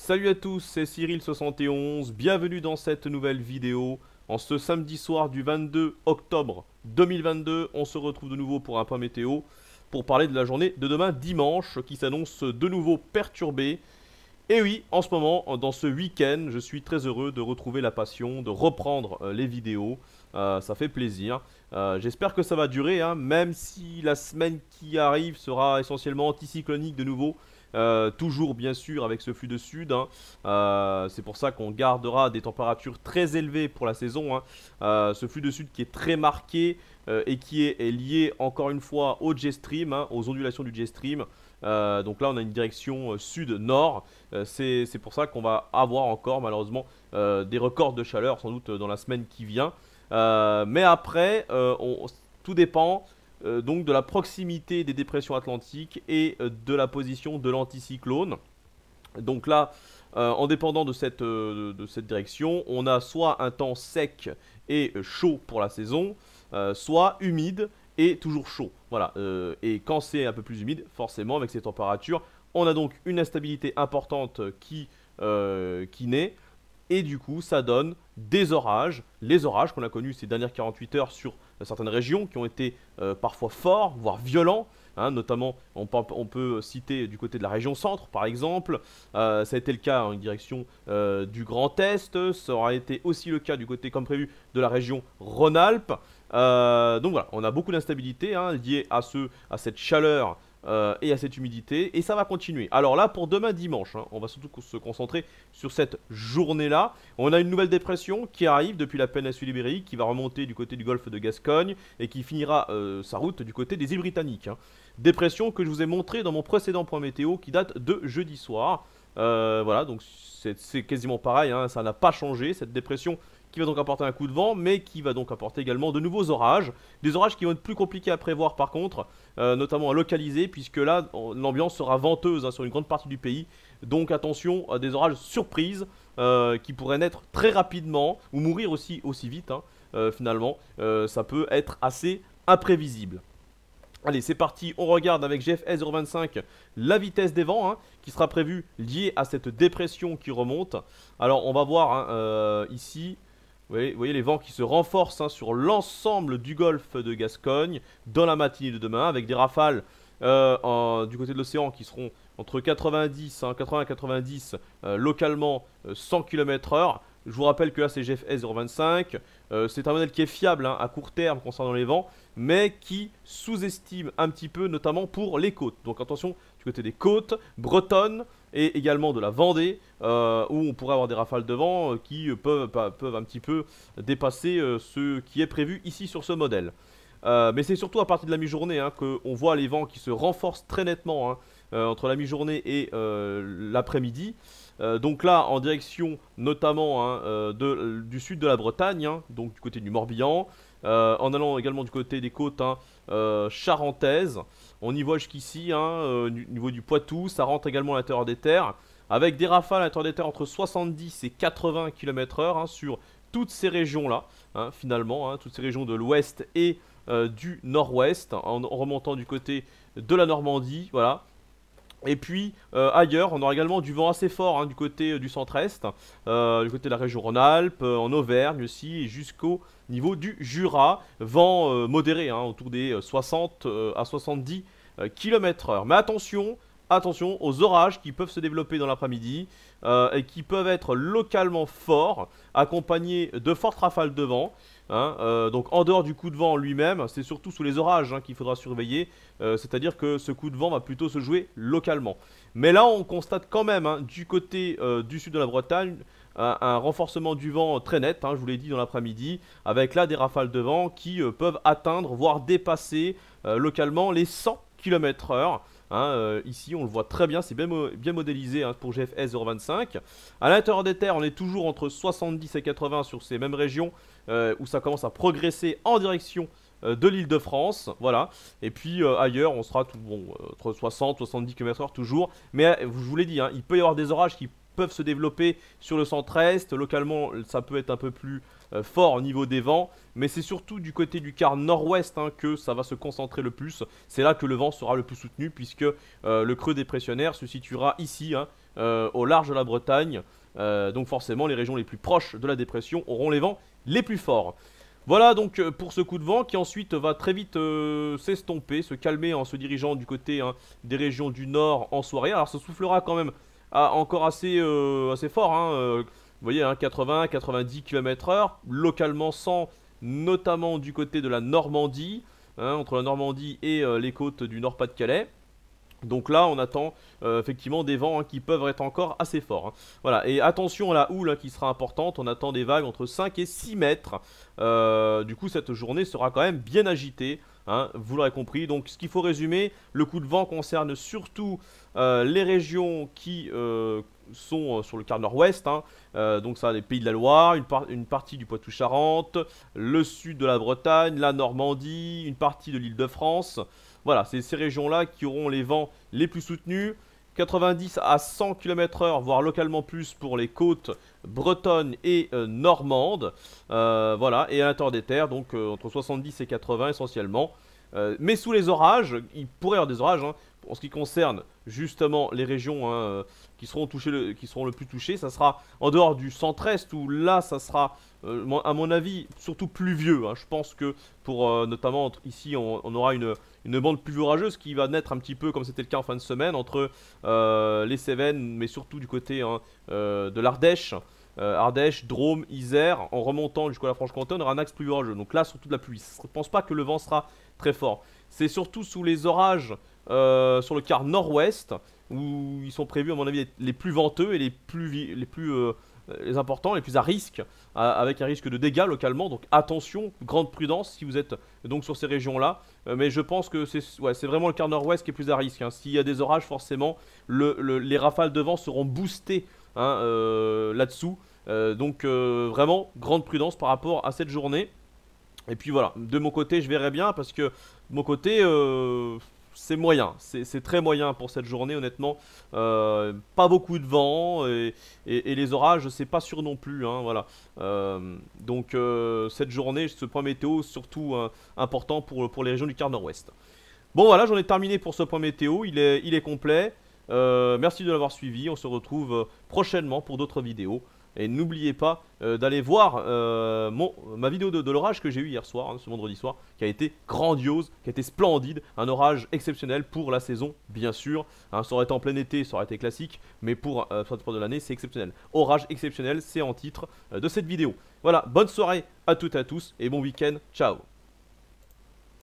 Salut à tous, c'est Cyril71, bienvenue dans cette nouvelle vidéo. En ce samedi soir du 22 octobre 2022, on se retrouve de nouveau pour un point météo pour parler de la journée de demain dimanche qui s'annonce de nouveau perturbée. Et oui, en ce moment, dans ce week-end, je suis très heureux de retrouver la passion, de reprendre les vidéos. Ça fait plaisir. J'espère que ça va durer, hein, même si la semaine qui arrive sera essentiellement anticyclonique de nouveau. Toujours bien sûr avec ce flux de sud, hein. C'est pour ça qu'on gardera des températures très élevées pour la saison, hein. Ce flux de sud qui est très marqué et qui est lié encore une fois au jet stream, hein, aux ondulations du jet stream. Donc là on a une direction sud-nord. C'est pour ça qu'on va avoir encore malheureusement des records de chaleur sans doute dans la semaine qui vient. Mais après tout dépend donc de la proximité des dépressions atlantiques et de la position de l'anticyclone. Donc là, en dépendant de cette direction, on a soit un temps sec et chaud pour la saison, soit humide et toujours chaud. Voilà. Et quand c'est un peu plus humide, forcément avec ces températures, on a donc une instabilité importante qui naît. Et du coup, ça donne des orages. Les orages qu'on a connus ces dernières 48 heures sur certaines régions qui ont été parfois forts, voire violents. Hein, notamment, on peut citer du côté de la région centre, par exemple. Ça a été le cas en direction du Grand Est. Ça aura été aussi le cas du côté, comme prévu, de la région Rhône-Alpes. Donc voilà, on a beaucoup d'instabilité hein, liée à cette chaleur et à cette humidité, et ça va continuer. Alors là, pour demain dimanche, hein, on va surtout se concentrer sur cette journée-là. On a une nouvelle dépression qui arrive depuis la péninsule ibérique, qui va remonter du côté du golfe de Gascogne, et qui finira sa route du côté des îles Britanniques, hein. Dépression que je vous ai montré dans mon précédent point météo, qui date de jeudi soir. Voilà, donc c'est quasiment pareil, hein, ça n'a pas changé, cette dépression qui va donc apporter un coup de vent, mais qui va donc apporter également de nouveaux orages. Des orages qui vont être plus compliqués à prévoir par contre, notamment à localiser, puisque là, l'ambiance sera venteuse hein, sur une grande partie du pays. Donc attention à des orages surprises qui pourraient naître très rapidement, ou mourir aussi vite, hein, finalement. Ça peut être assez imprévisible. Allez, c'est parti, on regarde avec GFS 025 la vitesse des vents, hein, qui sera prévue liée à cette dépression qui remonte. Alors, on va voir hein, ici... Vous voyez les vents qui se renforcent hein, sur l'ensemble du golfe de Gascogne dans la matinée de demain, avec des rafales du côté de l'océan qui seront entre 90, hein, 80 et 90, localement 100 km/h. Je vous rappelle que là c'est GFS 025, c'est un modèle qui est fiable hein, à court terme concernant les vents, mais qui sous-estime un petit peu notamment pour les côtes. Donc attention du côté des côtes bretonnes et également de la Vendée, où on pourrait avoir des rafales de vent qui peuvent un petit peu dépasser ce qui est prévu ici sur ce modèle. Mais c'est surtout à partir de la mi-journée hein, qu'on voit les vents qui se renforcent très nettement hein, entre la mi-journée et l'après-midi. Donc là, en direction notamment hein, du sud de la Bretagne, hein, donc du côté du Morbihan, en allant également du côté des côtes hein, charentaises. On y voit jusqu'ici, hein, au niveau du Poitou, ça rentre également à l'intérieur des terres, avec des rafales à l'intérieur des terres entre 70 et 80 km/h hein, sur toutes ces régions-là, hein, finalement, hein, toutes ces régions de l'ouest et du nord-ouest, en remontant du côté de la Normandie, voilà. Et puis ailleurs, on aura également du vent assez fort hein, du côté du centre-est, du côté de la région Rhône-Alpes, en Auvergne aussi, et jusqu'au niveau du Jura. Vent modéré, hein, autour des 60 à 70 km/h. Mais attention, attention aux orages qui peuvent se développer dans l'après-midi et qui peuvent être localement forts, accompagnés de fortes rafales de vent. Hein, donc en dehors du coup de vent lui-même, c'est surtout sous les orages hein, qu'il faudra surveiller, c'est-à-dire que ce coup de vent va plutôt se jouer localement. Mais là on constate quand même hein, du côté du sud de la Bretagne un renforcement du vent très net, hein, je vous l'ai dit dans l'après-midi, avec là des rafales de vent qui peuvent atteindre, voire dépasser localement les 100 km/h. Hein, ici on le voit très bien, c'est bien modélisé hein, pour GFS 025. À l'intérieur des terres on est toujours entre 70 et 80 sur ces mêmes régions où ça commence à progresser en direction de l'Île-de-France, voilà. Et puis ailleurs on sera entre 60 et 70 km/h toujours. Mais je vous l'ai dit, hein, il peut y avoir des orages qui peuvent se développer sur le centre-est. Localement ça peut être un peu plus fort au niveau des vents, mais c'est surtout du côté du quart nord-ouest hein, que ça va se concentrer le plus. C'est là que le vent sera le plus soutenu, puisque le creux dépressionnaire se situera ici, hein, au large de la Bretagne. Donc forcément, les régions les plus proches de la dépression auront les vents les plus forts. Voilà donc pour ce coup de vent qui ensuite va très vite s'estomper, se calmer en se dirigeant du côté des régions du nord en soirée. Alors ça soufflera quand même encore assez fort, vous voyez, 80-90 km/h, localement 100, notamment du côté de la Normandie, entre la Normandie et les côtes du Nord-Pas-de-Calais. Donc là, on attend effectivement des vents qui peuvent être encore assez forts. Voilà, et attention à la houle qui sera importante. On attend des vagues entre 5 et 6 mètres. Du coup, cette journée sera quand même bien agitée. Vous l'aurez compris. Donc, ce qu'il faut résumer, le coup de vent concerne surtout les régions qui sont sur le quart nord-ouest. Donc, ça, les Pays de la Loire, une partie du Poitou-Charentes, le sud de la Bretagne, la Normandie, une partie de l'Île-de-France. Voilà, c'est ces régions-là qui auront les vents les plus soutenus. 90 à 100 km/h, voire localement plus pour les côtes bretonnes et normandes. Voilà, et à l'intérieur des terres, donc entre 70 et 80 essentiellement. Mais sous les orages, il pourrait y avoir des orages. En ce qui concerne justement les régions qui seront le plus touchées, ça sera en dehors du centre-est où là, ça sera, à mon avis, surtout pluvieux. Je pense que pour notamment ici, on aura une bande pluvieuse orageuse qui va naître un petit peu comme c'était le cas en fin de semaine entre les Cévennes, mais surtout du côté de l'Ardèche. Ardèche, Drôme, Isère, en remontant jusqu'à la Franche-Comté, on aura un axe pluvieux orageux. Donc là, surtout de la pluie. Je ne pense pas que le vent sera très fort. C'est surtout sous les orages sur le quart nord-ouest où ils sont prévus, à mon avis, les plus venteux et les importants, les plus à risque, avec un risque de dégâts localement. Donc attention, grande prudence si vous êtes donc sur ces régions-là. Mais je pense que c'est vraiment le quart nord-ouest qui est plus à risque. S'il y a des orages, forcément, les rafales de vent seront boostées là-dessous. Donc vraiment, grande prudence par rapport à cette journée. Et puis voilà, de mon côté, je verrai bien parce que de mon côté, c'est moyen. C'est très moyen pour cette journée, honnêtement. Pas beaucoup de vent et les orages, c'est pas sûr non plus. Voilà. Donc cette journée, ce point météo, surtout important pour les régions du quart nord-ouest. Bon voilà, j'en ai terminé pour ce point météo. Il est complet. Merci de l'avoir suivi. On se retrouve prochainement pour d'autres vidéos. Et n'oubliez pas d'aller voir ma vidéo de l'orage que j'ai eu hier soir, ce vendredi soir, qui a été grandiose, qui a été splendide. Un orage exceptionnel pour la saison, bien sûr. Ça aurait été en plein été, ça aurait été classique. Mais pour cette fois de l'année, c'est exceptionnel. Orage exceptionnel, c'est en titre de cette vidéo. Voilà, bonne soirée à toutes et à tous et bon week-end. Ciao.